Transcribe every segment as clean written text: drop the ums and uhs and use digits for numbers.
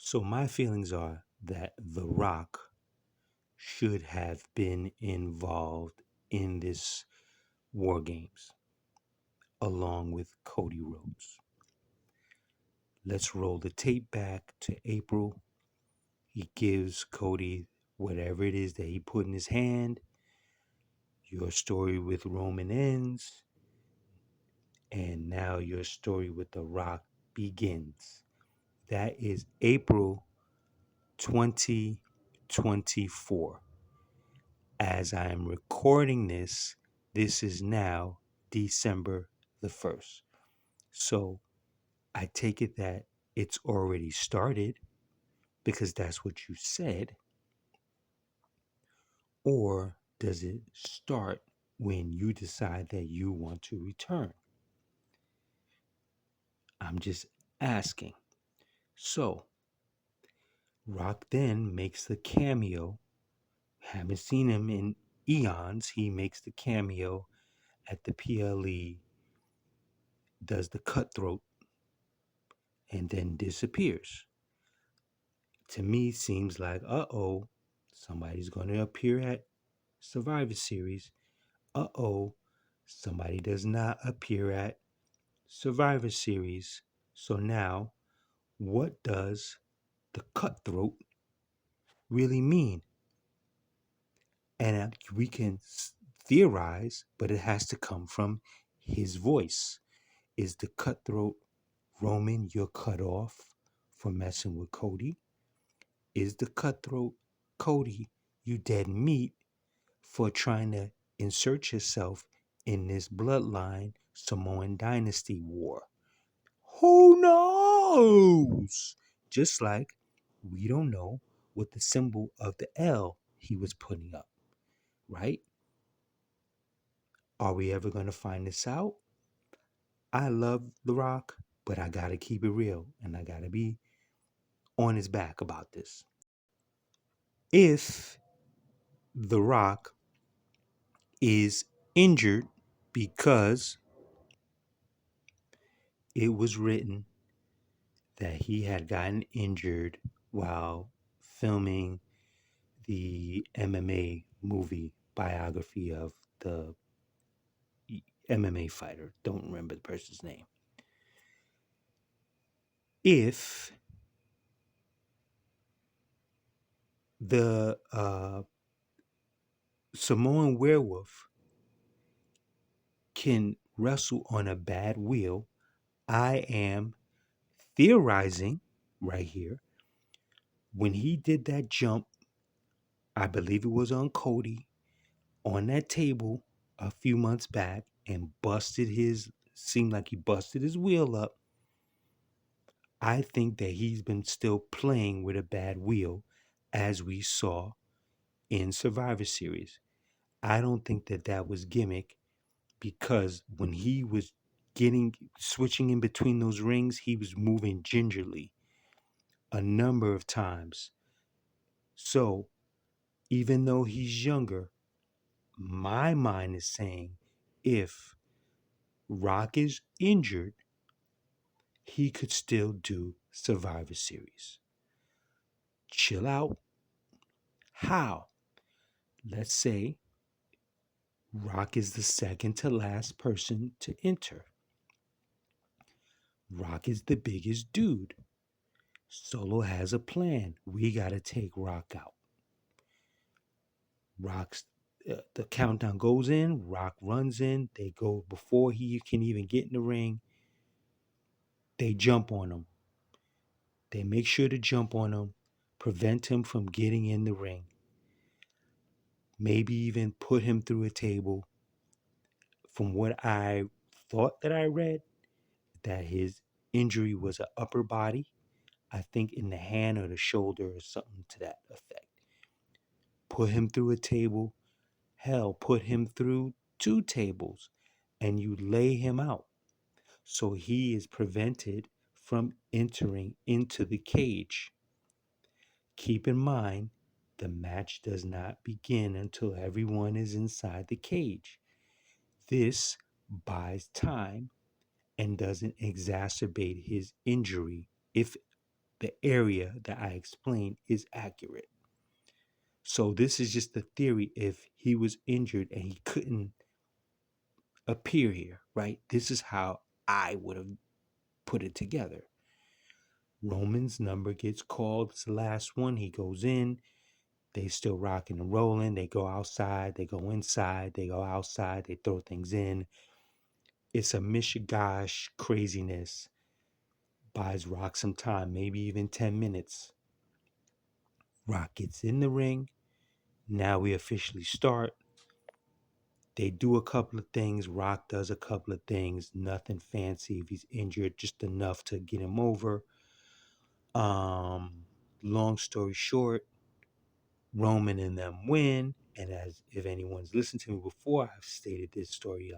So my feelings are that The Rock should have been involved in this War Games along with Cody Rhodes. Let's roll the tape back to April. He gives Cody whatever it is that he put in his hand. Your story with Roman ends, and now your story with The Rock begins. That is April 2024. As I am recording this, this is now December the 1st. So I take it that it's already started because that's what you said. Or does it start when you decide that you want to return? I'm just asking. So Rock then makes the cameo. Haven't seen him in eons. He makes the cameo at the PLE, does the cutthroat, and then disappears. To me, seems like, somebody's going to appear at Survivor Series. Somebody does not appear at Survivor Series. So now, what does the cutthroat really mean? And we can theorize, but it has to come from his voice. Is the cutthroat Roman, you're cut off for messing with Cody? Is the cutthroat Cody, you dead meat for trying to insert yourself in this bloodline Samoan dynasty war? Who knows? Just like we don't know what the symbol of the L he was putting up, right? Are we ever going to find this out? I love The Rock, but I got to keep it real and I got to be on his back about this. If The Rock is injured because it was written that he had gotten injured while filming the MMA movie biography of the MMA fighter. Don't remember the person's name. If the Samoan werewolf can wrestle on a bad wheel, I am theorizing right here. When he did that jump, I believe it was on Cody, on that table a few months back and seemed like he busted his wheel up. I think that he's been still playing with a bad wheel as we saw in Survivor Series. I don't think that that was gimmick because when he was switching in between those rings, he was moving gingerly a number of times. So even though he's younger, my mind is saying if Rock is injured, he could still do Survivor Series. Chill out. How? Let's say Rock is the second to last person to enter. Rock is the biggest dude. Solo has a plan. We got to take Rock out. The countdown goes in. Rock runs in. They go before he can even get in the ring. They jump on him. They make sure to jump on him, prevent him from getting in the ring. Maybe even put him through a table. From what I thought that I read, that his injury was an upper body, I think in the hand or the shoulder or something to that effect. Put him through a table. Hell, put him through 2 tables and you lay him out. So he is prevented from entering into the cage. Keep in mind, the match does not begin until everyone is inside the cage. This buys time and doesn't exacerbate his injury, if the area that I explained is accurate. So this is just the theory if he was injured and he couldn't appear here, right? This is how I would have put it together. Roman's number gets called. It's the last one. He goes in. They still rocking and rolling. They go outside. They go inside. They go outside. They throw things in. It's a mishigash craziness. Buys Rock some time, maybe even 10 minutes. Rock gets in the ring. Now we officially start. They do a couple of things. Rock does a couple of things. Nothing fancy. If he's injured, just enough to get him over. Long story short, Roman and them win. And as if anyone's listened to me before, I've stated this story,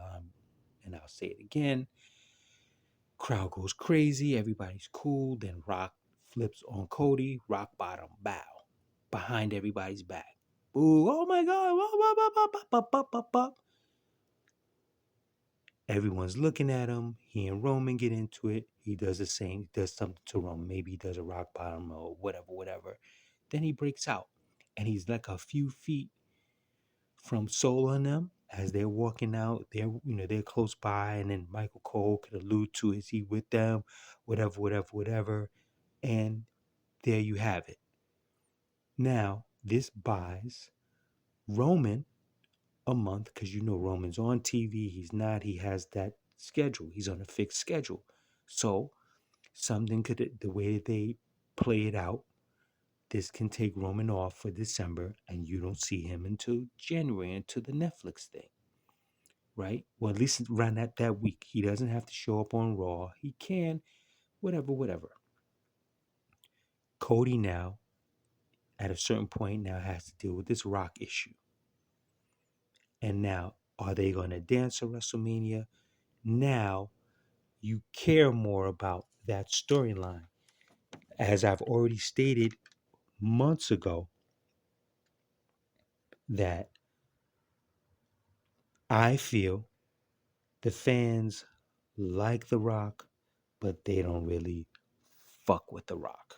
and I'll say it again. Crowd goes crazy. Everybody's cool. Then Rock flips on Cody. Rock bottom bow behind everybody's back. Ooh, oh my God. Everyone's looking at him. He and Roman get into it. He does the same. He does something to Roman. Maybe he does a rock bottom or whatever. Then he breaks out. And he's like a few feet from Soul on them as they're walking out. They're close by. And then Michael Cole could allude to, is he with them? Whatever. And there you have it. Now, this buys Roman a month because Roman's on TV. He's not. He has that schedule. He's on a fixed schedule. So the way they play it out, this can take Roman off for December and you don't see him until January, until the Netflix thing. Right? Well, at least around that week. He doesn't have to show up on Raw. He can, whatever. Cody now, at a certain point, now has to deal with this Rock issue. And now, are they going to dance at WrestleMania? Now, you care more about that storyline. As I've already stated months ago, that I feel the fans like The Rock, but they don't really fuck with The Rock.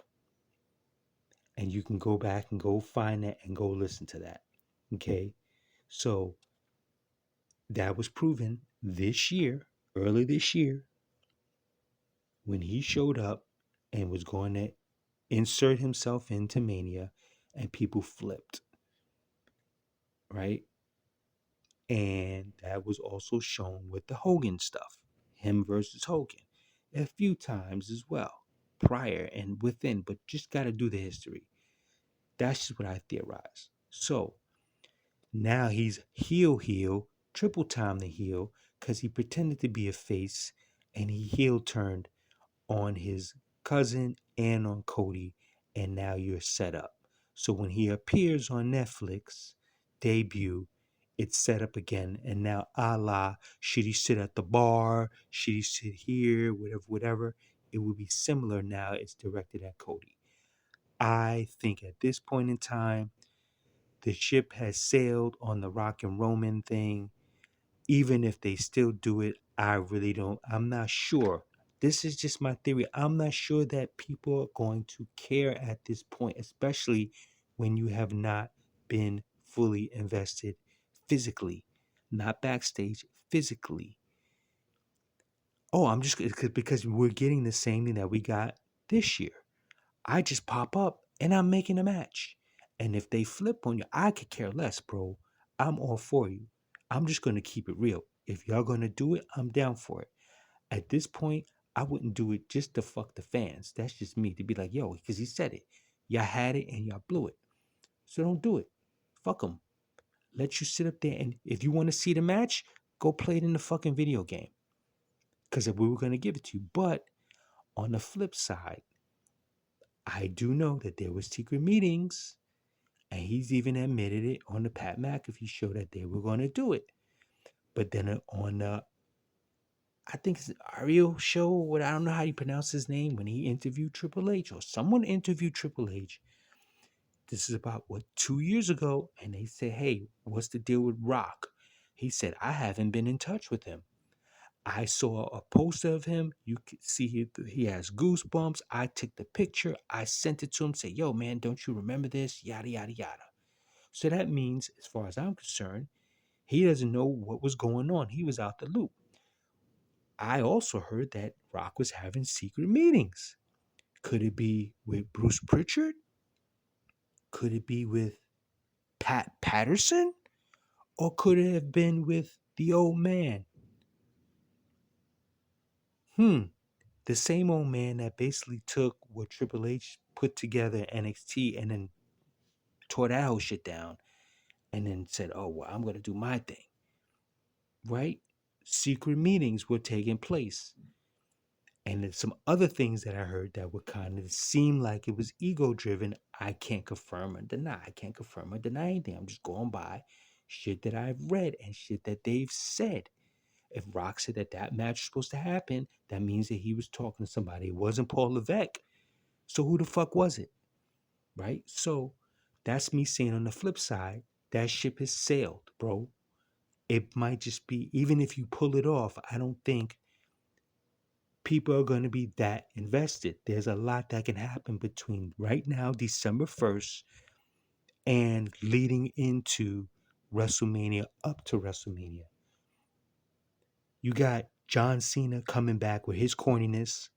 And you can go back and go find that and go listen to that. Okay? So that was proven early this year, when he showed up and was going to insert himself into Mania, and people flipped, right? And that was also shown with the Hogan stuff, him versus Hogan, a few times as well, prior and within, but just got to do the history. That's just what I theorize. So now he's heel, triple time the heel, because he pretended to be a face and he heel turned on his cousin and on Cody, and now you're set up. So when he appears on Netflix debut, it's set up again, and now a la, should he sit at the bar? Should he sit here? Whatever. It will be similar now. It's directed at Cody. I think at this point in time, the ship has sailed on the Rock and Roman thing. Even if they still do it, I'm not sure. This is just my theory. I'm not sure that people are going to care at this point, especially when you have not been fully invested physically, not backstage, physically. Oh, I'm just because we're getting the same thing that we got this year. I just pop up and I'm making a match. And if they flip on you, I could care less, bro. I'm all for you. I'm just going to keep it real. If y'all going to do it, I'm down for it. At this point, I wouldn't do it just to fuck the fans. That's just me, to be like, yo, because he said it. Y'all had it and y'all blew it. So don't do it. Fuck them. Let you sit up there, and if you want to see the match, go play it in the fucking video game. Because we were going to give it to you. But on the flip side, I do know that there was secret meetings, and he's even admitted it on the Pat McAfee show that they were going to do it. But then on the, I think it's Ariel show, what, I don't know how you pronounce his name, when he interviewed Triple H, or someone interviewed Triple H. This is about, 2 years ago, and they said, hey, what's the deal with Rock? He said, I haven't been in touch with him. I saw a poster of him. You could see he has goosebumps. I took the picture. I sent it to him. Say, yo, man, don't you remember this? Yada, yada, yada. So that means, as far as I'm concerned, he doesn't know what was going on. He was out the loop. I also heard that Rock was having secret meetings. Could it be with Bruce Pritchard? Could it be with Pat Patterson? Or could it have been with the old man? The same old man that basically took what Triple H put together NXT and then tore that whole shit down and then said, oh, well, I'm going to do my thing. Right? Secret meetings were taking place. And then some other things that I heard that would kind of seem like it was ego driven. I can't confirm or deny. I can't confirm or deny anything. I'm just going by shit that I've read and shit that they've said. If Rock said that that match was supposed to happen, that means that he was talking to somebody. It wasn't Paul Levesque. So who the fuck was it? Right? So that's me saying on the flip side, that ship has sailed, bro. It might just be, even if you pull it off, I don't think people are going to be that invested. There's a lot that can happen between right now, December 1st, and leading into WrestleMania, up to WrestleMania. You got John Cena coming back with his corniness,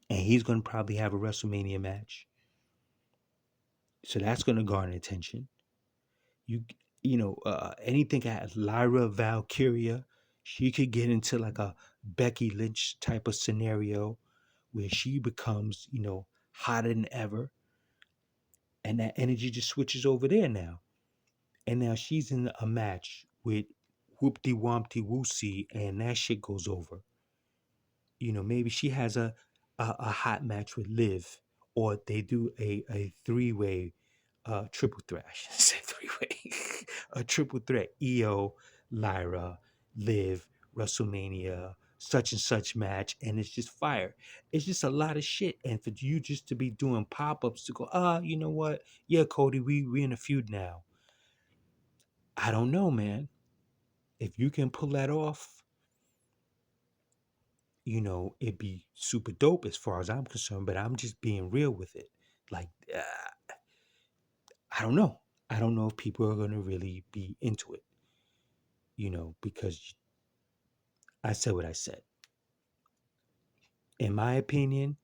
and he's going to probably have a WrestleMania match. So that's going to garner attention. You anything at Lyra Valkyria, she could get into like a Becky Lynch type of scenario where she becomes, hotter than ever. And that energy just switches over there now. And now she's in a match with Whoopty Wompty Woosie, and that shit goes over. Maybe she has a hot match with Liv, or they do a three-way triple threat. I should say three-way. A triple threat. EO, Lyra, Liv, WrestleMania, such and such match, and it's just fire. It's just a lot of shit. And for you just to be doing pop-ups to go, you know what? Yeah, Cody, we in a feud now. I don't know, man. If you can pull that off, it'd be super dope as far as I'm concerned, but I'm just being real with it. Like, I don't know. I don't know if people are going to really be into it, because I said what I said. In my opinion,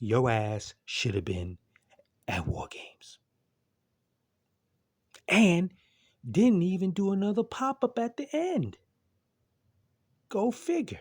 your ass should have been at War Games. And didn't even do another pop up at the end. Go figure.